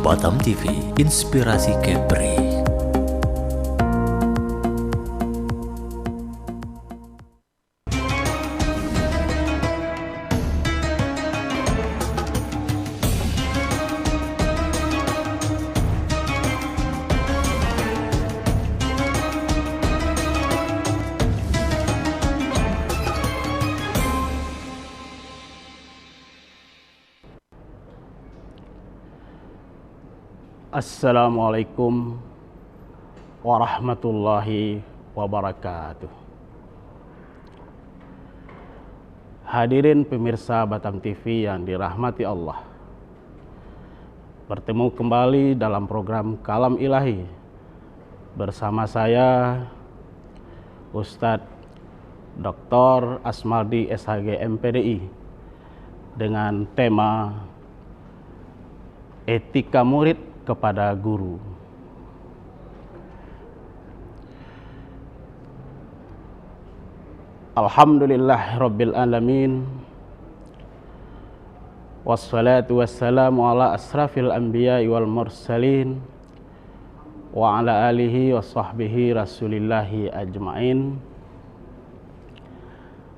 Batam TV, inspirasi Kepri. Assalamualaikum warahmatullahi wabarakatuh. Hadirin pemirsa Batam TV yang dirahmati Allah, bertemu kembali dalam program Kalam Ilahi bersama saya Ustadz Dr. Asmaldi SHG MPDI dengan tema Etika Murid kepada Guru. Alhamdulillah Rabbil Alamin, wassalatu wassalamu ala asrafil anbiya wal mursalin wa ala alihi wa sahbihi rasulillahi ajma'in.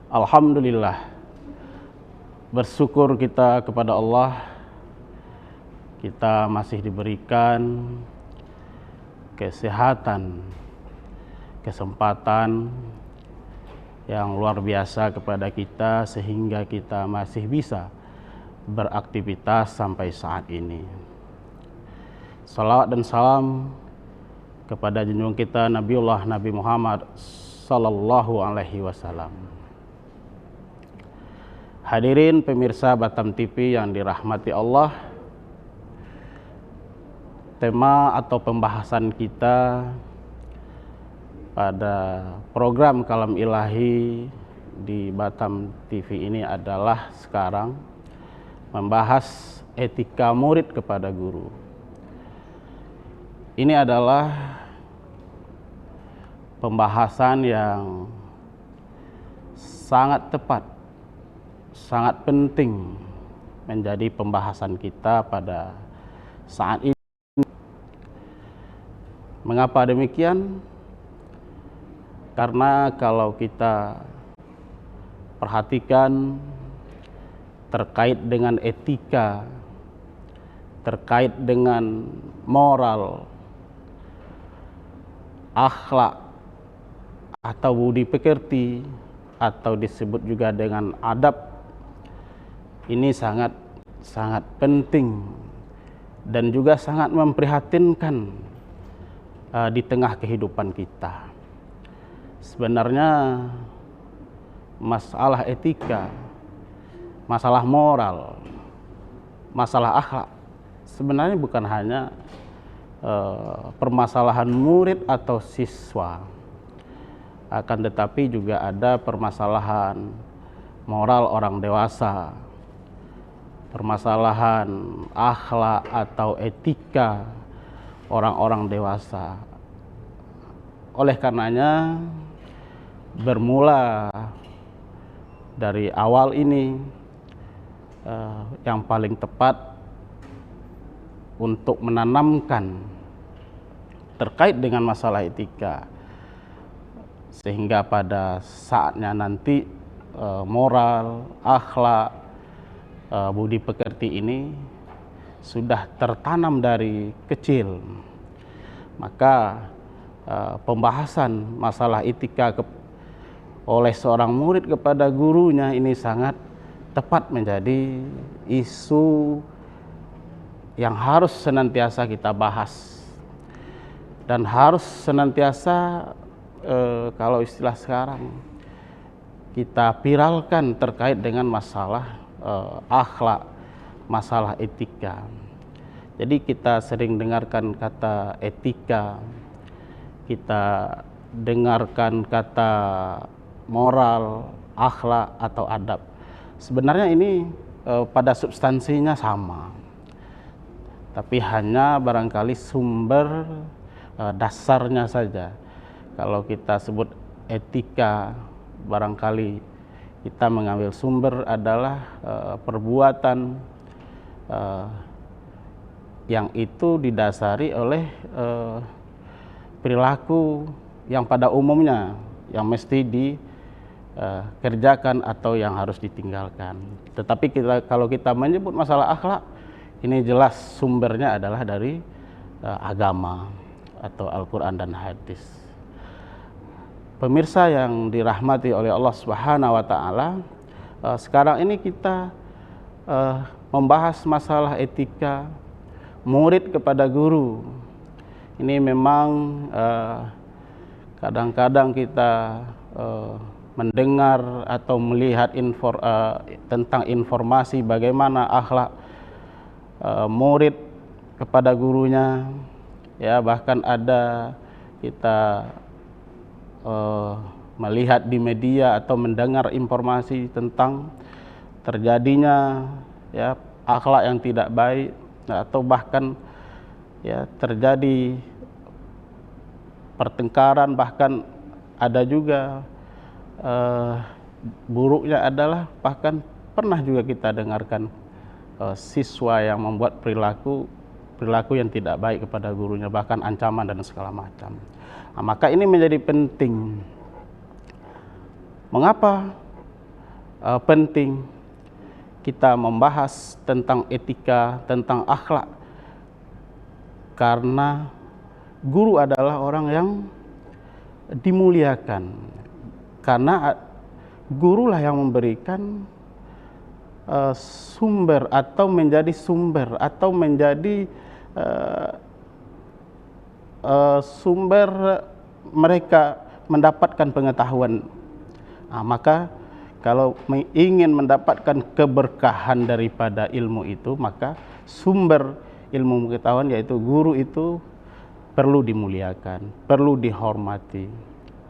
Alhamdulillah, bersyukur kita kepada Allah, kita masih diberikan kesehatan, kesempatan yang luar biasa kepada kita sehingga kita masih bisa beraktivitas sampai saat ini. Salawat dan salam kepada junjungan kita Nabiullah Nabi Muhammad sallallahu alaihi wasallam. Hadirin pemirsa Batam TV yang dirahmati Allah, tema atau pembahasan kita pada program Kalam Ilahi di Batam TV ini adalah sekarang membahas etika murid kepada guru. Ini adalah pembahasan yang sangat tepat, sangat penting menjadi pembahasan kita pada saat ini. Mengapa demikian? Karena kalau kita perhatikan terkait dengan etika, terkait dengan moral, akhlak atau budi pekerti atau disebut juga dengan adab, ini sangat penting dan juga sangat memprihatinkan di tengah kehidupan kita. Sebenarnya masalah etika, masalah moral, masalah akhlak sebenarnya bukan hanya permasalahan murid atau siswa, akan tetapi juga ada permasalahan moral orang dewasa, permasalahan akhlak atau etika orang-orang dewasa. Oleh karenanya, bermula dari awal ini yang paling tepat untuk menanamkan terkait dengan masalah etika, sehingga pada saatnya nanti moral, akhlak, budi pekerti ini sudah tertanam dari kecil. Maka pembahasan masalah etika oleh seorang murid kepada gurunya ini sangat tepat menjadi isu yang harus senantiasa kita bahas dan harus senantiasa kalau istilah sekarang kita viralkan terkait dengan masalah akhlak, masalah etika. Jadi kita sering dengarkan kata etika, kita dengarkan kata moral, akhlak atau adab. Sebenarnya ini pada substansinya sama, tapi hanya barangkali sumber dasarnya saja. Kalau kita sebut etika, barangkali kita mengambil sumber adalah perbuatan yang itu didasari oleh perilaku yang pada umumnya yang mesti dikerjakan atau yang harus ditinggalkan. Tetapi kalau kita menyebut masalah akhlak, ini jelas sumbernya adalah dari agama atau Al-Quran dan hadis. Pemirsa yang dirahmati oleh Allah Subhanahu wa Ta'ala, sekarang ini kita membahas masalah etika murid kepada guru. Ini memang kadang-kadang kita mendengar atau melihat tentang informasi bagaimana akhlak murid kepada gurunya, ya, bahkan ada kita melihat di media atau mendengar informasi tentang terjadinya, ya, akhlak yang tidak baik, atau bahkan, ya, terjadi pertengkaran, bahkan ada juga buruknya adalah bahkan pernah juga kita dengarkan siswa yang membuat perilaku yang tidak baik kepada gurunya, bahkan ancaman dan segala macam. Nah, maka ini menjadi penting. Mengapa penting kita membahas tentang etika, tentang akhlak? Karena guru adalah orang yang dimuliakan, karena gurulah yang memberikan sumber atau menjadi sumber atau menjadi sumber mereka mendapatkan pengetahuan. Nah, maka kalau ingin mendapatkan keberkahan daripada ilmu itu, maka sumber ilmu pengetahuan yaitu guru itu perlu dimuliakan, perlu dihormati.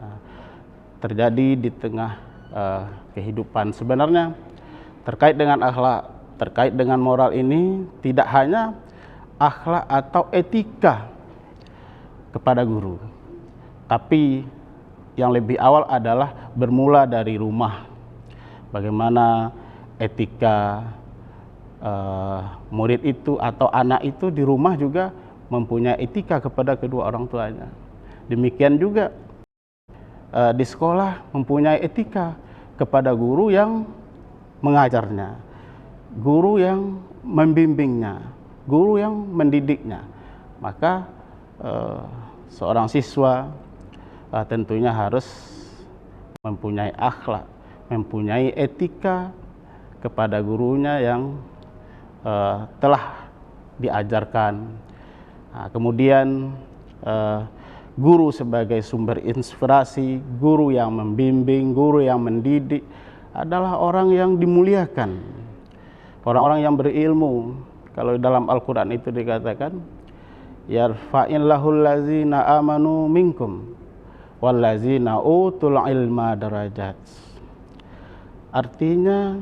Nah, terjadi di tengah kehidupan sebenarnya terkait dengan akhlak, terkait dengan moral ini tidak hanya akhlak atau etika kepada guru, tapi yang lebih awal adalah bermula dari rumah. Bagaimana etika murid itu atau anak itu di rumah juga mempunyai etika kepada kedua orang tuanya. Demikian juga di sekolah mempunyai etika kepada guru yang mengajarnya, guru yang membimbingnya, guru yang mendidiknya. Maka seorang siswa tentunya harus mempunyai akhlak, mempunyai etika kepada gurunya yang telah diajarkan. Nah, kemudian guru sebagai sumber inspirasi, guru yang membimbing, guru yang mendidik adalah orang yang dimuliakan, orang-orang yang berilmu. Kalau dalam Al-Quran itu dikatakan, yarfa'illahul ladzina amanu minkum wallazina utul ilma darajat. Artinya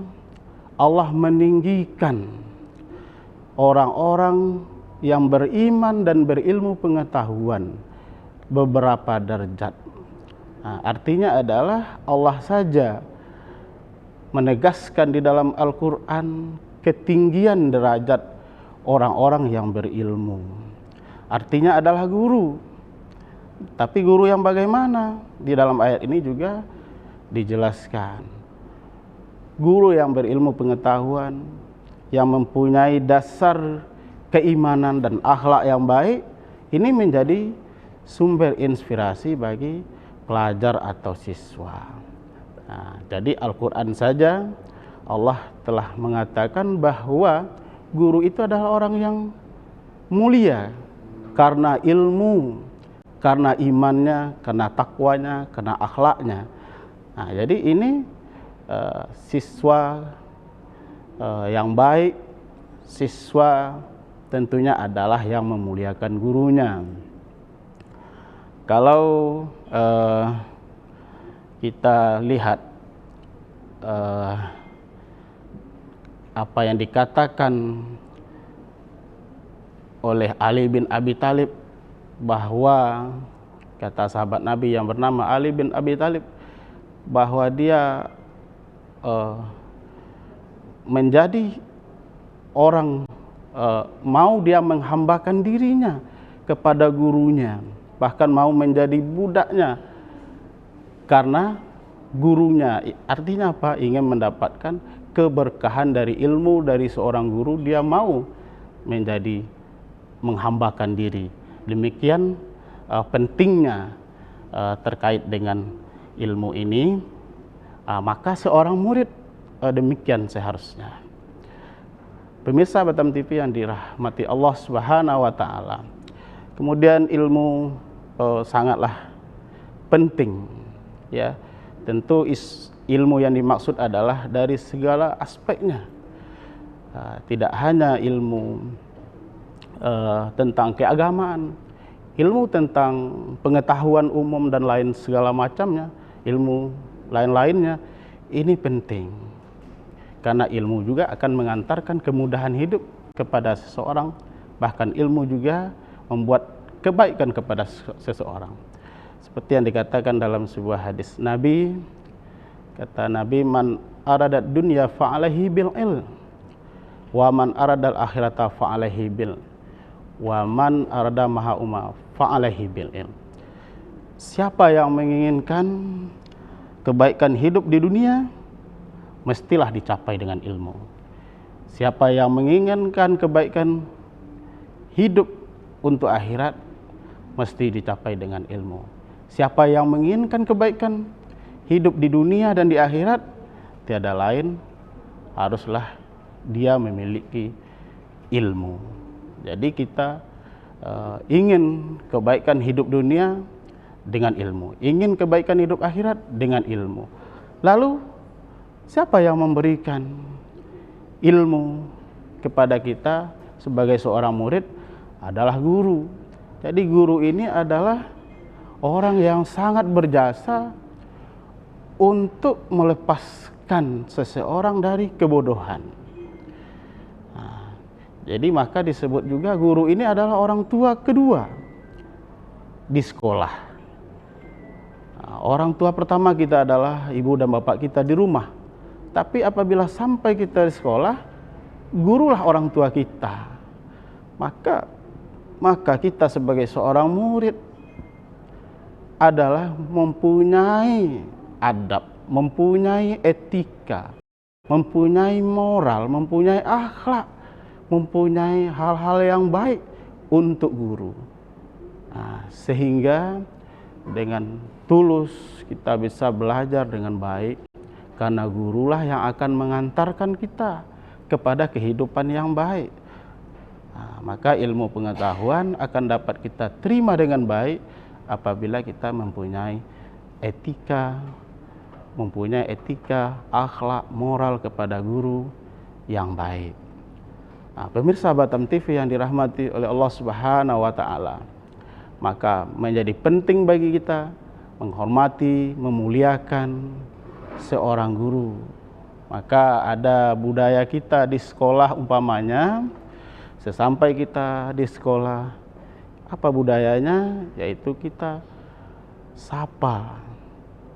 Allah meninggikan orang-orang yang beriman dan berilmu pengetahuan beberapa derajat. Nah, artinya adalah Allah saja menegaskan di dalam Al-Quran ketinggian derajat orang-orang yang berilmu. Artinya adalah guru. Tapi guru yang bagaimana? Di dalam ayat ini juga dijelaskan. Guru yang berilmu pengetahuan, yang mempunyai dasar keimanan dan akhlak yang baik, ini menjadi sumber inspirasi bagi pelajar atau siswa. Nah, jadi Al-Quran saja Allah telah mengatakan bahwa guru itu adalah orang yang mulia karena ilmu, karena imannya, karena takwanya, karena akhlaknya. Nah, jadi ini siswa yang baik, siswa tentunya adalah yang memuliakan gurunya. Kalau kita lihat apa yang dikatakan oleh Ali bin Abi Thalib, bahwa kata sahabat Nabi yang bernama Ali bin Abi Thalib, bahwa dia menjadi orang mau dia menghambakan dirinya kepada gurunya, bahkan mau menjadi budaknya karena gurunya. Artinya apa? Ingin mendapatkan keberkahan dari ilmu dari seorang guru, dia mau menjadi menghambakan diri. Demikian pentingnya terkait dengan ilmu ini. Maka seorang murid demikian seharusnya. Pemirsa Batam TV yang dirahmati Allah Subhanahu wa taala. Kemudian ilmu sangatlah penting, ya. Tentu ilmu yang dimaksud adalah dari segala aspeknya. Tidak hanya ilmu tentang keagamaan, ilmu tentang pengetahuan umum dan lain segala macamnya, ilmu lain-lainnya ini penting. Karena ilmu juga akan mengantarkan kemudahan hidup kepada seseorang, bahkan ilmu juga membuat kebaikan kepada seseorang. Seperti yang dikatakan dalam sebuah hadis Nabi, kata Nabi, man aradat dunya fa'alaihi bil ilm, wa man aradal akhirata fa'alaihi bil, wa man arada maha umma fa'alaihi bil ilm. Siapa yang menginginkan kebaikan hidup di dunia, mestilah dicapai dengan ilmu. Siapa yang menginginkan kebaikan hidup untuk akhirat, mesti dicapai dengan ilmu. Siapa yang menginginkan kebaikan hidup di dunia dan di akhirat, tiada lain haruslah dia memiliki ilmu. Jadi kita ingin kebaikan hidup dunia dengan ilmu, ingin kebaikan hidup akhirat dengan ilmu. Lalu siapa yang memberikan ilmu kepada kita sebagai seorang murid? Adalah guru. Jadi guru ini adalah orang yang sangat berjasa untuk melepaskan seseorang dari kebodohan. Jadi maka disebut juga guru ini adalah orang tua kedua di sekolah. Orang tua pertama kita adalah ibu dan bapak kita di rumah. Tapi apabila sampai kita di sekolah, gurulah orang tua kita. Maka kita sebagai seorang murid adalah mempunyai adab, mempunyai etika, mempunyai moral, mempunyai akhlak, mempunyai hal-hal yang baik untuk guru. Sehingga dengan tulus kita bisa belajar dengan baik, karena gurulah yang akan mengantarkan kita kepada kehidupan yang baik. Maka ilmu pengetahuan akan dapat kita terima dengan baik apabila kita mempunyai etika, akhlak, moral kepada guru yang baik. Pemirsa Batam TV yang dirahmati oleh Allah Subhanahu wa taala, maka menjadi penting bagi kita menghormati, memuliakan seorang guru. Maka ada budaya kita di sekolah umpamanya, sesampai kita di sekolah, apa budayanya? Yaitu kita sapa.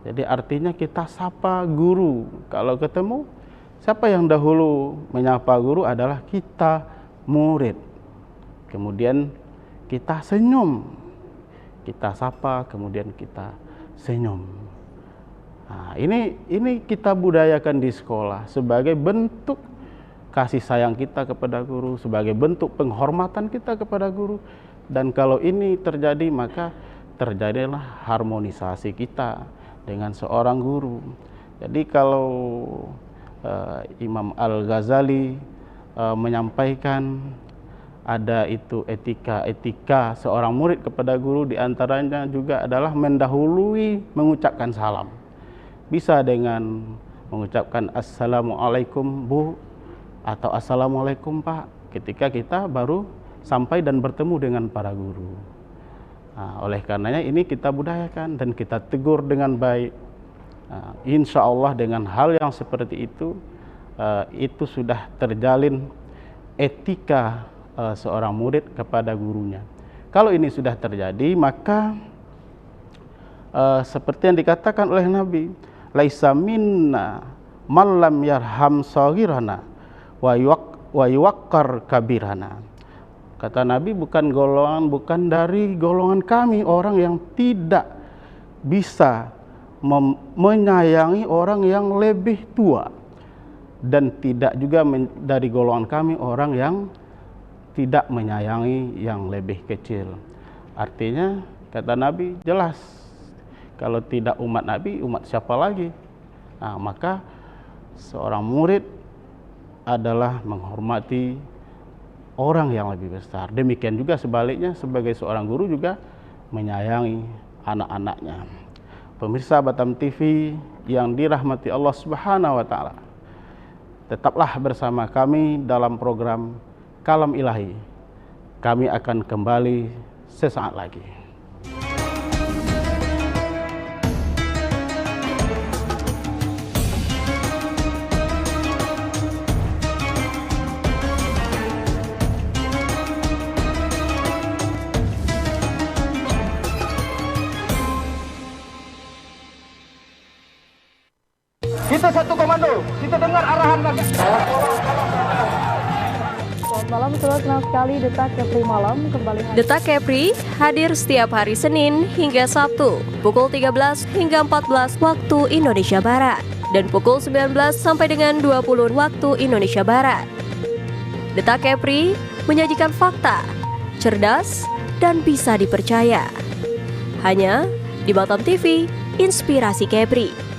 Jadi artinya kita sapa guru. Kalau ketemu, siapa yang dahulu menyapa guru adalah kita murid. Kemudian kita senyum. Kita sapa, kemudian kita senyum. Ini kita budayakan di sekolah sebagai bentuk kasih sayang kita kepada guru, sebagai bentuk penghormatan kita kepada guru. Dan kalau ini terjadi, maka terjadilah harmonisasi kita dengan seorang guru. Jadi kalau Imam Al-Ghazali menyampaikan ada itu etika seorang murid kepada guru, diantaranya juga adalah mendahului mengucapkan salam. Bisa dengan mengucapkan Assalamualaikum Bu, atau Assalamualaikum Pak, ketika kita baru sampai dan bertemu dengan para guru. Oleh karenanya ini kita budayakan dan kita tegur dengan baik. Insya Allah dengan hal yang seperti itu sudah terjalin etika seorang murid kepada gurunya. Kalau ini sudah terjadi, maka seperti yang dikatakan oleh Nabi, laisa minna man lam yarham saghirana wa yuwaqqar kabirana. Kata Nabi, bukan dari golongan kami orang yang tidak bisa menyayangi orang yang lebih tua, dan tidak juga dari golongan kami orang yang tidak menyayangi yang lebih kecil. Artinya kata Nabi jelas, kalau tidak umat Nabi, umat siapa lagi? Nah, maka seorang murid adalah menghormati orang yang lebih besar. Demikian juga sebaliknya, sebagai seorang guru juga menyayangi anak-anaknya. Pemirsa Batam TV yang dirahmati Allah Subhanahu wa taala, tetaplah bersama kami dalam program Kalam Ilahi. Kami akan kembali sesaat lagi. Kita satu komando, kita dengar arahan kami. Selamat malam, senang sekali Detak Kepri Malam kembali. Detak Kepri hadir setiap hari Senin hingga Sabtu pukul 13 hingga 14 waktu Indonesia Barat dan pukul 19 sampai dengan 20 waktu Indonesia Barat. Detak Kepri menyajikan fakta, cerdas, dan bisa dipercaya. Hanya di Batam TV, Inspirasi Kepri.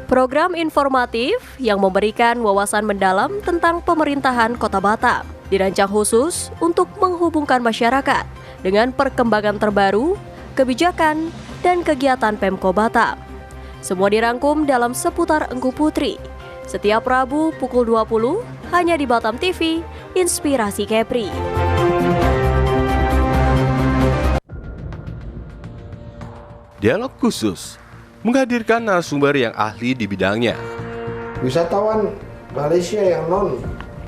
Program informatif yang memberikan wawasan mendalam tentang pemerintahan Kota Batam dirancang khusus untuk menghubungkan masyarakat dengan perkembangan terbaru, kebijakan, dan kegiatan Pemko Batam. Semua dirangkum dalam seputar Engku Putri. Setiap Rabu pukul 20 hanya di Batam TV, Inspirasi Kepri. Dialog khusus menghadirkan narasumber yang ahli di bidangnya. Wisatawan Malaysia yang non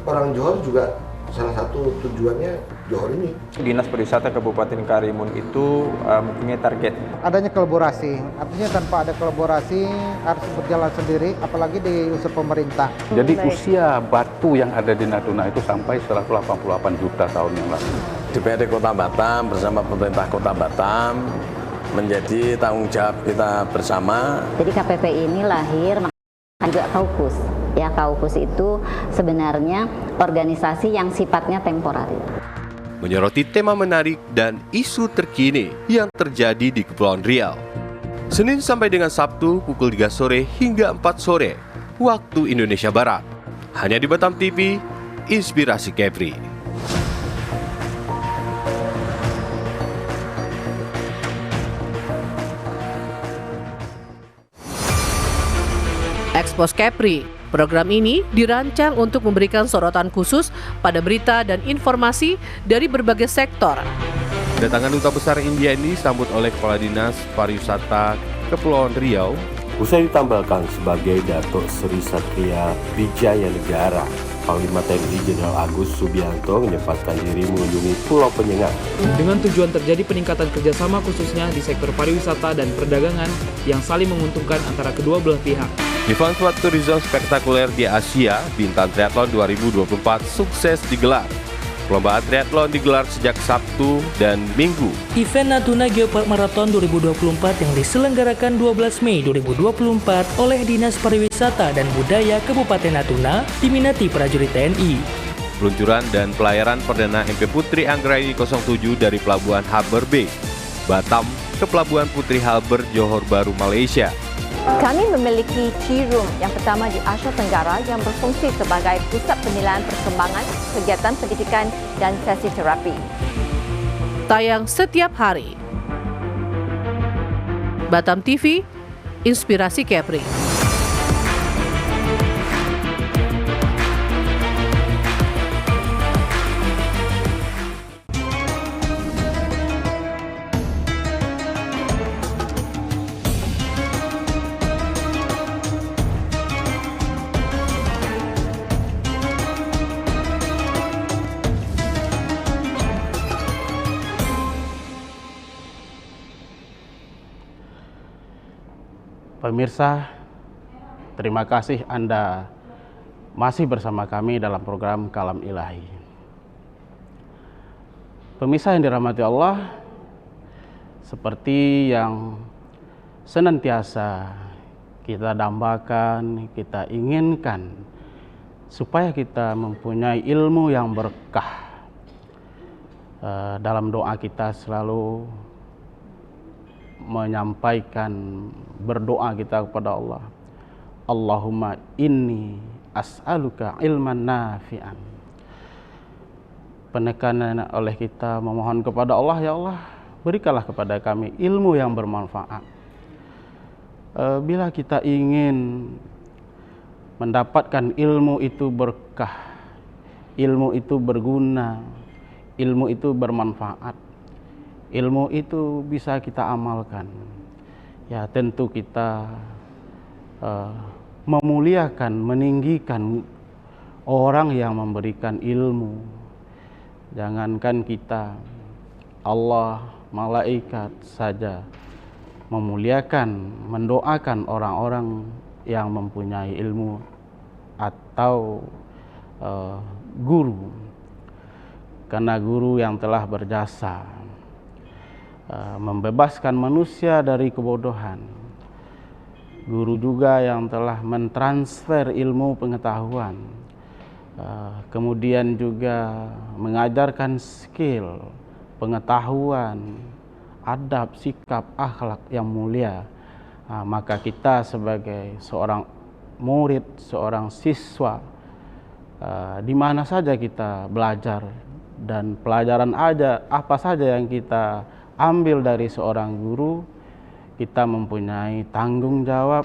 orang Johor juga salah satu tujuannya Johor ini. Dinas Pariwisata Kabupaten Karimun itu mempunyai target. Adanya kolaborasi, artinya tanpa ada kolaborasi harus berjalan sendiri, apalagi di unsur pemerintah. Jadi usia batu yang ada di Natuna itu sampai 188 juta tahun yang lalu. DPRD Kota Batam bersama pemerintah Kota Batam menjadi tanggung jawab kita bersama. Jadi KPP ini lahir juga Kaukus. Ya, Kaukus itu sebenarnya organisasi yang sifatnya temporer. Menyoroti tema menarik dan isu terkini yang terjadi di Kepulauan Riau. Senin sampai dengan Sabtu pukul 3 sore hingga 4 sore waktu Indonesia Barat. Hanya di Batam TV, Inspirasi Kepri. Expos Kepri. Program ini dirancang untuk memberikan sorotan khusus pada berita dan informasi dari berbagai sektor. Kedatangan Duta Besar India ini disambut oleh Kepala Dinas Pariwisata Kepulauan Riau. Usai ditambahkan sebagai Datuk Seri Satria Wijaya Negara, Panglima TNI Jenderal Agus Subianto menyempatkan diri mengunjungi Pulau Penyengat. Dengan tujuan terjadi peningkatan kerjasama khususnya di sektor pariwisata dan perdagangan yang saling menguntungkan antara kedua belah pihak. Event Sport Tourism spektakuler di Asia, Bintang Triathlon 2024 sukses digelar. Perlombaan triathlon digelar sejak Sabtu dan Minggu. Event Natuna Geopark Marathon 2024 yang diselenggarakan 12 Mei 2024 oleh Dinas Pariwisata dan Budaya Kabupaten Natuna diminati prajurit TNI. Peluncuran dan pelayaran perdana MP Putri Anggraini 07 dari Pelabuhan Harbour Bay, Batam ke Pelabuhan Putri Harbour, Johor Bahru, Malaysia. Kami memiliki tea room yang pertama di Asia Tenggara yang berfungsi sebagai pusat penilaian perkembangan, kegiatan pendidikan dan sesi terapi. Tayang setiap hari. Batam TV, Inspirasi Kepri. Pemirsa, terima kasih Anda masih bersama kami dalam program Kalam Ilahi. Pemirsa yang dirahmati Allah, seperti yang senantiasa kita dambakan, kita inginkan supaya kita mempunyai ilmu yang berkah. Dalam doa kita selalu menyampaikan, berdoa kita kepada Allah, Allahumma inni as'aluka ilman nafi'an. Penekanan oleh kita memohon kepada Allah, ya Allah, berikanlah kepada kami ilmu yang bermanfaat. Bila kita ingin mendapatkan ilmu itu berkah, ilmu itu berguna, ilmu itu bermanfaat, ilmu itu bisa kita amalkan, ya tentu kita memuliakan, meninggikan orang yang memberikan ilmu. Jangankan kita, Allah, malaikat saja memuliakan, mendoakan orang-orang yang mempunyai ilmu atau guru, karena guru yang telah berjasa membebaskan manusia dari kebodohan. Guru juga yang telah mentransfer ilmu pengetahuan, kemudian juga mengajarkan skill, pengetahuan, adab, sikap, akhlak yang mulia. Maka kita sebagai seorang murid, seorang siswa, di mana saja kita belajar, dan pelajaran apa saja yang kita ambil dari seorang guru, kita mempunyai tanggung jawab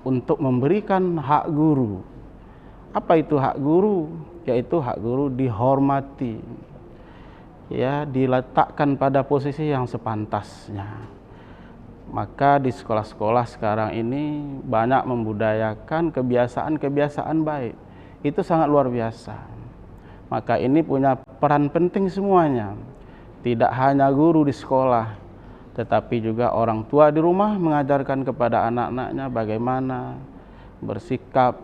untuk memberikan hak guru. Apa itu hak guru? Yaitu hak guru dihormati, ya, diletakkan pada posisi yang sepantasnya. Maka di sekolah-sekolah sekarang ini banyak membudayakan kebiasaan-kebiasaan baik. Itu sangat luar biasa. Maka ini punya peran penting semuanya. Tidak hanya guru di sekolah, tetapi juga orang tua di rumah mengajarkan kepada anak-anaknya bagaimana bersikap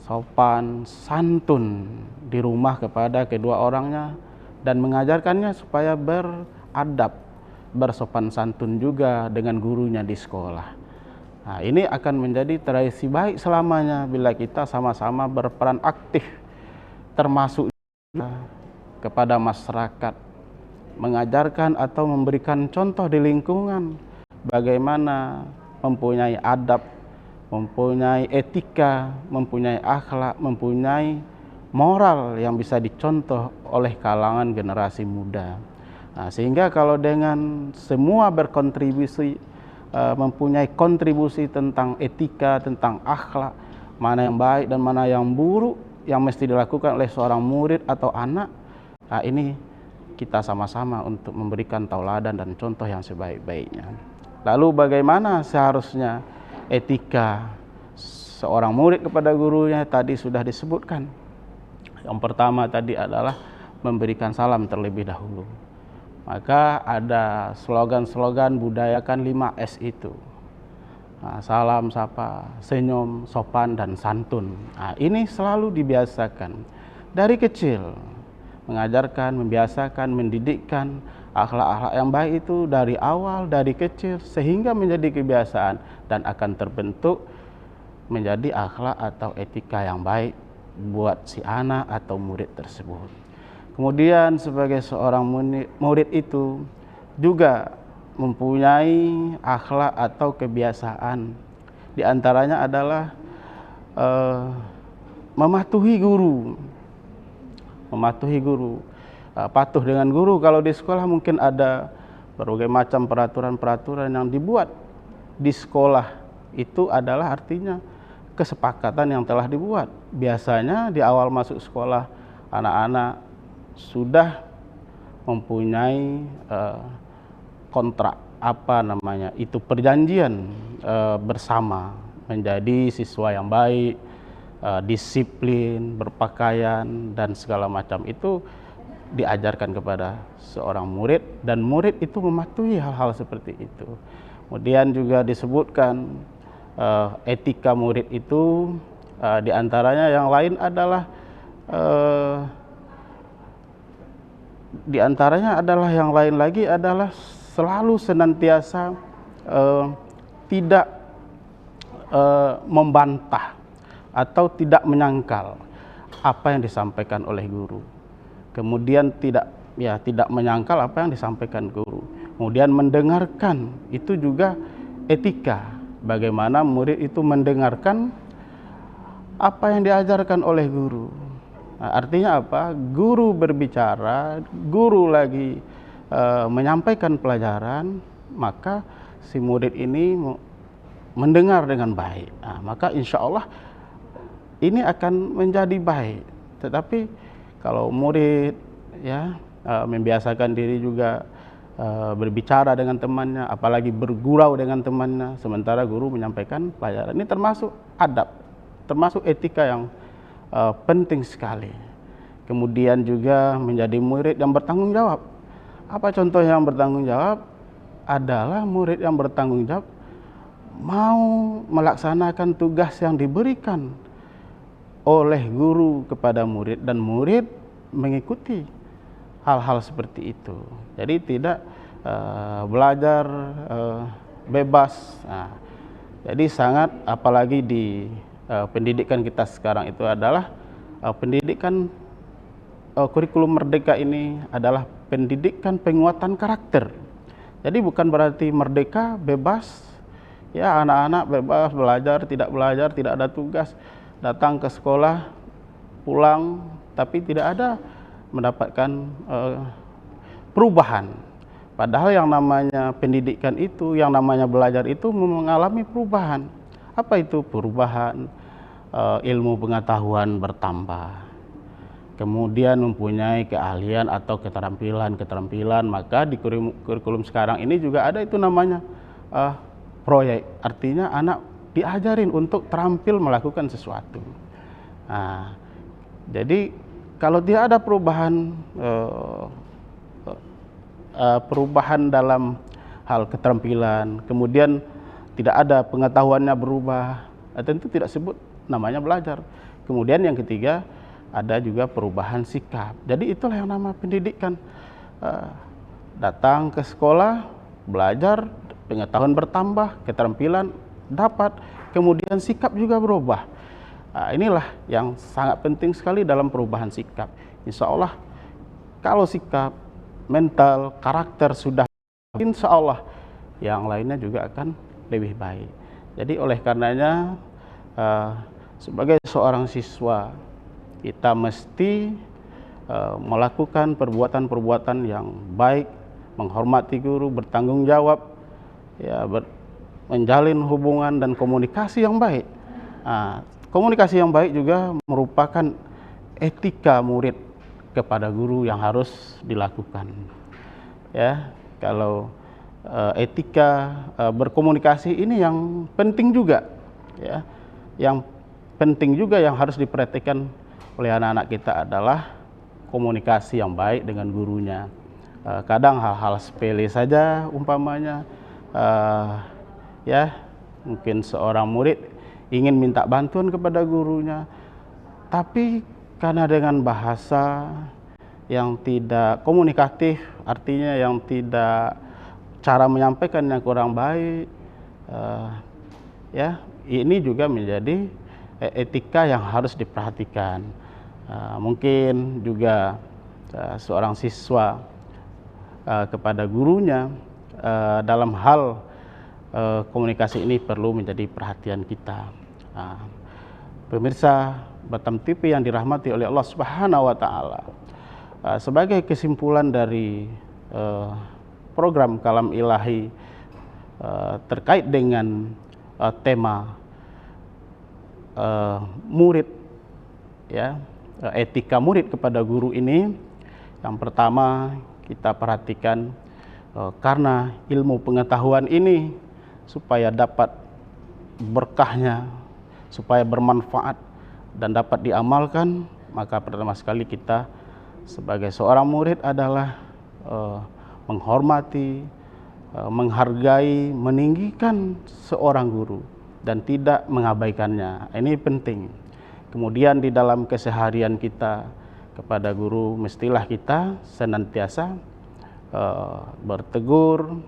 sopan, santun di rumah kepada kedua orangnya, dan mengajarkannya supaya beradab, bersopan santun juga dengan gurunya di sekolah. Nah, ini akan menjadi tradisi baik selamanya bila kita sama-sama berperan aktif, termasuk kepada masyarakat, mengajarkan atau memberikan contoh di lingkungan bagaimana mempunyai adab, mempunyai etika, mempunyai akhlak, mempunyai moral yang bisa dicontoh oleh kalangan generasi muda. Nah, sehingga kalau dengan semua berkontribusi, mempunyai kontribusi tentang etika, tentang akhlak, mana yang baik dan mana yang buruk yang mesti dilakukan oleh seorang murid atau anak, nah ini kita sama-sama untuk memberikan tauladan dan contoh yang sebaik-baiknya. Lalu bagaimana seharusnya etika seorang murid kepada gurunya? Tadi sudah disebutkan. Yang pertama tadi adalah memberikan salam terlebih dahulu. Maka ada slogan-slogan budayakan 5S itu. Nah, salam, sapa, senyum, sopan, dan santun. Nah, ini selalu dibiasakan dari kecil. Mengajarkan, membiasakan, mendidikkan akhlak-akhlak yang baik itu dari awal, dari kecil, sehingga menjadi kebiasaan dan akan terbentuk menjadi akhlak atau etika yang baik buat si anak atau murid tersebut. Kemudian sebagai seorang murid itu juga mempunyai akhlak atau kebiasaan. Di antaranya adalah mematuhi guru. Mematuhi guru, patuh dengan guru. Kalau di sekolah mungkin ada berbagai macam peraturan-peraturan yang dibuat di sekolah. Itu adalah artinya kesepakatan yang telah dibuat. Biasanya di awal masuk sekolah, anak-anak sudah mempunyai kontrak, itu perjanjian bersama menjadi siswa yang baik, disiplin, berpakaian, dan segala macam itu diajarkan kepada seorang murid, dan murid itu mematuhi hal-hal seperti itu. Kemudian juga disebutkan etika murid itu diantaranya yang lain adalah yang lain lagi adalah selalu senantiasa tidak membantah atau tidak menyangkal apa yang disampaikan oleh guru. Kemudian tidak menyangkal apa yang disampaikan guru. Kemudian mendengarkan, itu juga etika. Bagaimana murid itu mendengarkan apa yang diajarkan oleh guru. Nah, artinya apa? Guru berbicara, guru lagi menyampaikan pelajaran, maka si murid ini mendengar dengan baik. Nah, maka insya Allah ini akan menjadi baik. Tetapi kalau murid membiasakan diri juga berbicara dengan temannya, apalagi bergurau dengan temannya, sementara guru menyampaikan pelajaran, ini termasuk adab, termasuk etika yang penting sekali. Kemudian juga menjadi murid yang bertanggung jawab. Apa contoh yang bertanggung jawab? Adalah murid yang bertanggung jawab mau melaksanakan tugas yang diberikan oleh guru kepada murid, dan murid mengikuti hal-hal seperti itu. Jadi tidak belajar bebas. Nah, jadi sangat, apalagi di pendidikan kita sekarang itu adalah pendidikan kurikulum merdeka ini adalah pendidikan penguatan karakter. Jadi bukan berarti merdeka bebas, ya anak-anak bebas belajar, tidak ada tugas, datang ke sekolah, pulang, tapi tidak ada mendapatkan perubahan. Padahal yang namanya pendidikan itu, yang namanya belajar itu mengalami perubahan. Apa itu perubahan? Ilmu pengetahuan bertambah, kemudian mempunyai keahlian atau keterampilan, maka di kurikulum sekarang ini juga ada itu namanya proyek. Artinya anak diajarin untuk terampil melakukan sesuatu. Nah, jadi kalau tidak ada perubahan dalam hal keterampilan, kemudian tidak ada pengetahuannya berubah, tentu tidak sebut namanya belajar. Kemudian yang ketiga, ada juga perubahan sikap. Jadi itulah yang nama pendidikan. Datang ke sekolah, belajar, pengetahuan bertambah, keterampilan dapat, kemudian sikap juga berubah. Nah, inilah yang sangat penting sekali dalam perubahan sikap. Insya Allah kalau sikap, mental, karakter sudah, insya Allah yang lainnya juga akan lebih baik. Jadi oleh karenanya sebagai seorang siswa kita mesti melakukan perbuatan-perbuatan yang baik, menghormati guru, bertanggung jawab, ya, menjalin hubungan dan komunikasi yang baik. Nah, komunikasi yang baik juga merupakan etika murid kepada guru yang harus dilakukan. Ya, kalau etika berkomunikasi ini yang penting juga, ya. Yang penting juga yang harus diperhatikan oleh anak-anak kita adalah komunikasi yang baik dengan gurunya. Kadang hal-hal sepele saja, umpamanya ya mungkin seorang murid ingin minta bantuan kepada gurunya, tapi karena dengan bahasa yang tidak komunikatif, artinya yang tidak, cara menyampaikannya kurang baik, ya ini juga menjadi etika yang harus diperhatikan. Mungkin juga seorang siswa kepada gurunya dalam hal komunikasi ini perlu menjadi perhatian kita. Pemirsa Batam TV yang dirahmati oleh Allah Subhanahu wa taala. Sebagai kesimpulan dari program Kalam Ilahi terkait dengan tema murid, ya, etika murid kepada guru ini, yang pertama kita perhatikan karena ilmu pengetahuan ini supaya dapat berkahnya, supaya bermanfaat dan dapat diamalkan, maka pertama sekali kita sebagai seorang murid adalah menghormati, menghargai, meninggikan seorang guru. dan tidak mengabaikannya. Ini penting. Kemudian di dalam keseharian kita kepada guru, mestilah kita senantiasa bertegur,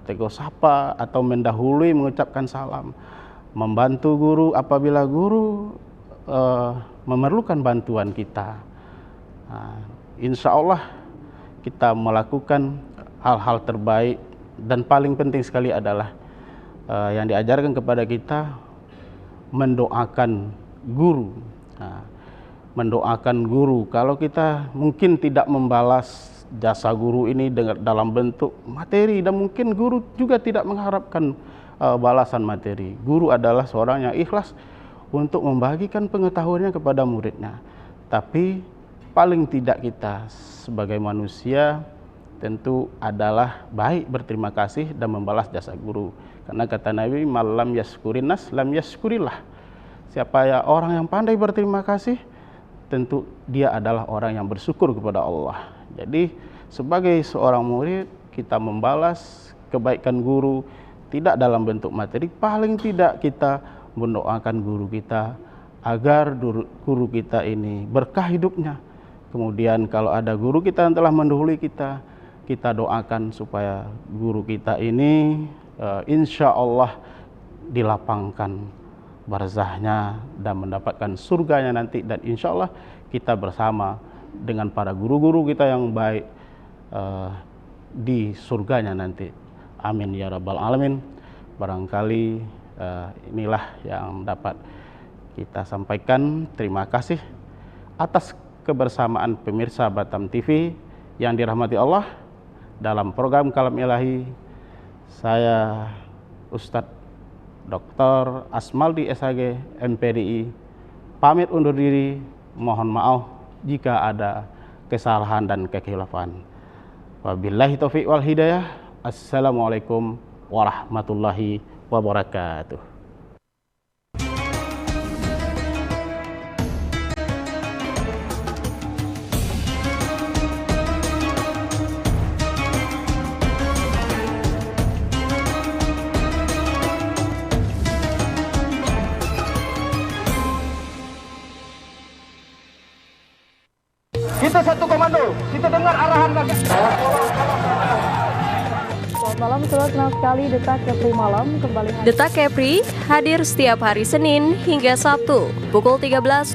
tegur sapa atau mendahului mengucapkan salam, membantu guru apabila guru memerlukan bantuan kita. Insya Allah kita melakukan hal-hal terbaik, dan paling penting sekali adalah yang diajarkan kepada kita mendoakan guru. Mendoakan guru. Kalau kita mungkin tidak membalas jasa guru ini dalam bentuk materi, dan mungkin guru juga tidak mengharapkan balasan materi. Guru adalah seorang yang ikhlas untuk membagikan pengetahuannya kepada muridnya. Tapi paling tidak kita sebagai manusia tentu adalah baik berterima kasih dan membalas jasa guru. Karena kata Nabi, malam yaskurin nas lam yaskurillah. Siapa ya orang yang pandai berterima kasih, tentu dia adalah orang yang bersyukur kepada Allah. Jadi sebagai seorang murid, kita membalas kebaikan guru tidak dalam bentuk materi, paling tidak kita mendoakan guru kita agar guru kita ini berkah hidupnya. Kemudian kalau ada guru kita yang telah mendahului kita, kita doakan supaya guru kita ini insya Allah dilapangkan barzahnya dan mendapatkan surganya nanti, dan insya Allah kita bersama dengan para guru-guru kita yang baik di surganya nanti. Amin ya rabbal alamin. Barangkali inilah yang dapat kita sampaikan. Terima kasih atas kebersamaan pemirsa Batam TV yang dirahmati Allah dalam program Kalam Ilahi. Saya Ustadz Dr. Asmaldi SHG MPDI pamit undur diri. Mohon maaf jika ada kesalahan dan kekhilafan. Wabillahi taufiq wal hidayah. Assalamualaikum warahmatullahi wabarakatuh. Kita satu komando, kita dengar arahan lagi. Selamat malam, saudara, senang sekali Detak Kepri Malam kembali. Detak Kepri hadir setiap hari Senin hingga Sabtu pukul 13.